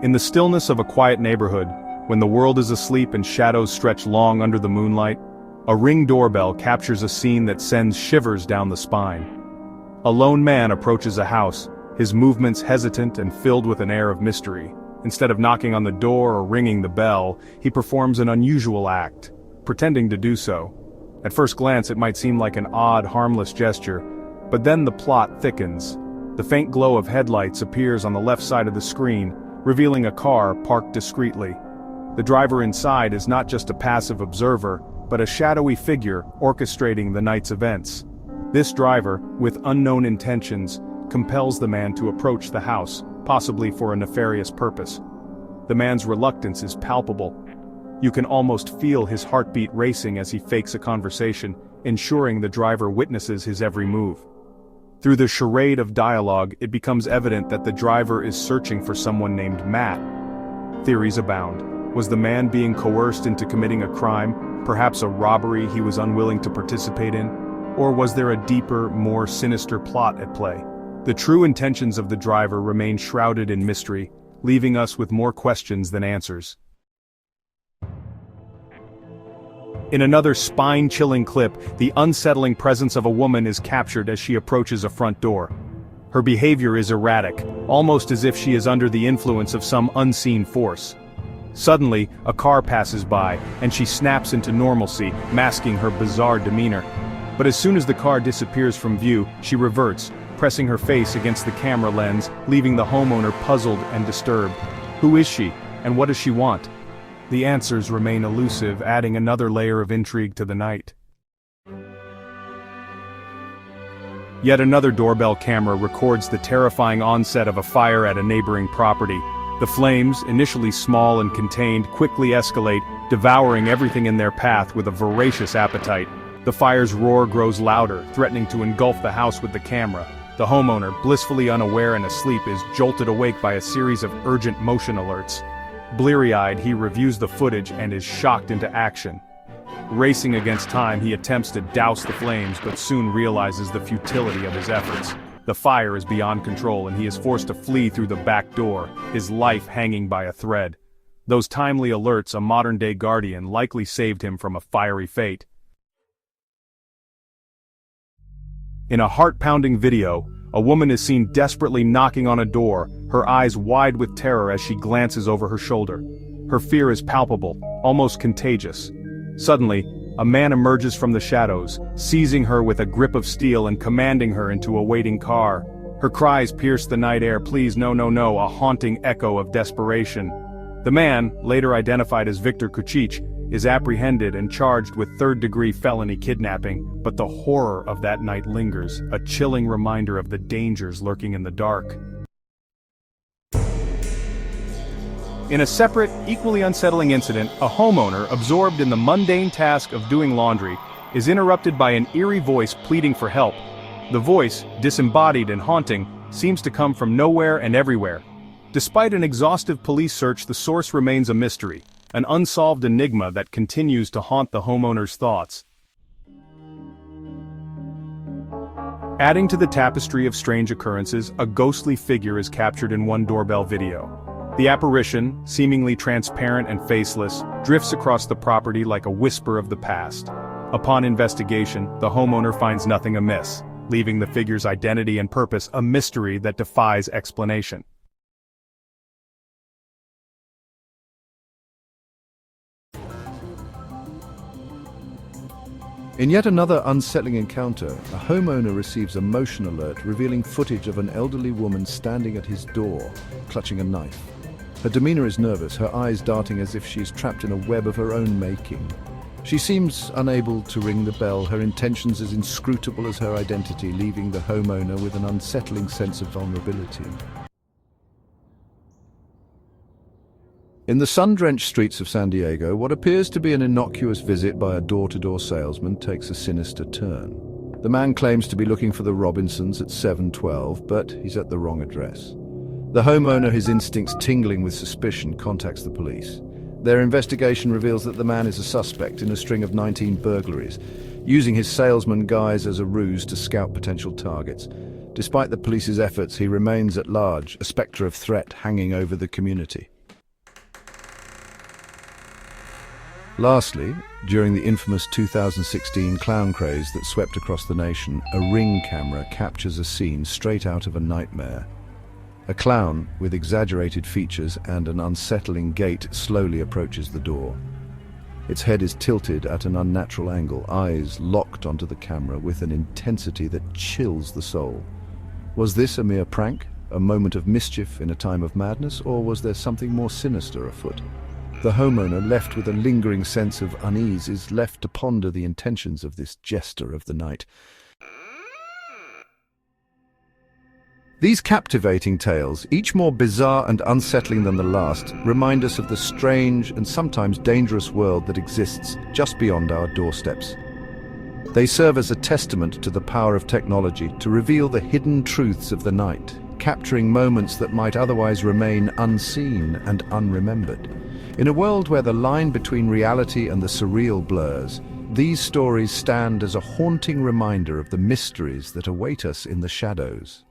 In the stillness of a quiet neighborhood, when the world is asleep and shadows stretch long under the moonlight, a Ring doorbell captures a scene that sends shivers down the spine. A lone man approaches a house, his movements hesitant and filled with an air of mystery. Instead of knocking on the door or ringing the bell, he performs an unusual act, pretending to do so. At first glance it might seem like an odd, harmless gesture, but then the plot thickens. The faint glow of headlights appears on the left side of the screen, revealing a car parked discreetly. The driver inside is not just a passive observer, but a shadowy figure orchestrating the night's events. This driver, with unknown intentions, compels the man to approach the house, possibly for a nefarious purpose. The man's reluctance is palpable. You can almost feel his heartbeat racing as he fakes a conversation, ensuring the driver witnesses his every move. Through the charade of dialogue, it becomes evident that the driver is searching for someone named Matt. Theories abound. Was the man being coerced into committing a crime, perhaps a robbery he was unwilling to participate in? Or was there a deeper, more sinister plot at play? The true intentions of the driver remain shrouded in mystery, leaving us with more questions than answers. In another spine-chilling clip, the unsettling presence of a woman is captured as she approaches a front door. Her behavior is erratic, almost as if she is under the influence of some unseen force. Suddenly, a car passes by, and she snaps into normalcy, masking her bizarre demeanor. But as soon as the car disappears from view, she reverts, pressing her face against the camera lens, leaving the homeowner puzzled and disturbed. Who is she, and what does she want? The answers remain elusive, adding another layer of intrigue to the night. Yet another doorbell camera records the terrifying onset of a fire at a neighboring property. The flames, initially small and contained, quickly escalate, devouring everything in their path with a voracious appetite. The fire's roar grows louder, threatening to engulf the house with the camera. The homeowner, blissfully unaware and asleep, is jolted awake by a series of urgent motion alerts. Bleary-eyed, he reviews the footage and is shocked into action. Racing against time, he attempts to douse the flames but soon realizes the futility of his efforts. The fire is beyond control and he is forced to flee through the back door, his life hanging by a thread. Those timely alerts, a modern-day guardian, likely saved him from a fiery fate. In a heart-pounding video, a woman is seen desperately knocking on a door, her eyes wide with terror as she glances over her shoulder. Her fear is palpable, almost contagious. Suddenly, a man emerges from the shadows, seizing her with a grip of steel and commanding her into a waiting car. Her cries pierce the night air, "Please, no, no, no," a haunting echo of desperation. The man, later identified as Victor Kucic, is apprehended and charged with third-degree felony kidnapping, but the horror of that night lingers, a chilling reminder of the dangers lurking in the dark. In a separate, equally unsettling incident, a homeowner, absorbed in the mundane task of doing laundry, is interrupted by an eerie voice pleading for help. The voice, disembodied and haunting, seems to come from nowhere and everywhere. Despite an exhaustive police search, the source remains a mystery, an unsolved enigma that continues to haunt the homeowner's thoughts. Adding to the tapestry of strange occurrences, a ghostly figure is captured in one doorbell video. The apparition, seemingly transparent and faceless, drifts across the property like a whisper of the past. Upon investigation, the homeowner finds nothing amiss, leaving the figure's identity and purpose a mystery that defies explanation. In yet another unsettling encounter, a homeowner receives a motion alert revealing footage of an elderly woman standing at his door, clutching a knife. Her demeanor is nervous, her eyes darting as if she is trapped in a web of her own making. She seems unable to ring the bell, her intentions as inscrutable as her identity, leaving the homeowner with an unsettling sense of vulnerability. In the sun-drenched streets of San Diego, what appears to be an innocuous visit by a door-to-door salesman takes a sinister turn. The man claims to be looking for the Robinsons at 712, but he's at the wrong address. The homeowner, his instincts tingling with suspicion, contacts the police. Their investigation reveals that the man is a suspect in a string of 19 burglaries, using his salesman guise as a ruse to scout potential targets. Despite the police's efforts, he remains at large, a specter of threat hanging over the community. Lastly, during the infamous 2016 clown craze that swept across the nation, a Ring camera captures a scene straight out of a nightmare. A clown with exaggerated features and an unsettling gait slowly approaches the door. Its head is tilted at an unnatural angle, eyes locked onto the camera with an intensity that chills the soul. Was this a mere prank, a moment of mischief in a time of madness, or was there something more sinister afoot? The homeowner, left with a lingering sense of unease, is left to ponder the intentions of this jester of the night. These captivating tales, each more bizarre and unsettling than the last, remind us of the strange and sometimes dangerous world that exists just beyond our doorsteps. They serve as a testament to the power of technology to reveal the hidden truths of the night, capturing moments that might otherwise remain unseen and unremembered. In a world where the line between reality and the surreal blurs, these stories stand as a haunting reminder of the mysteries that await us in the shadows.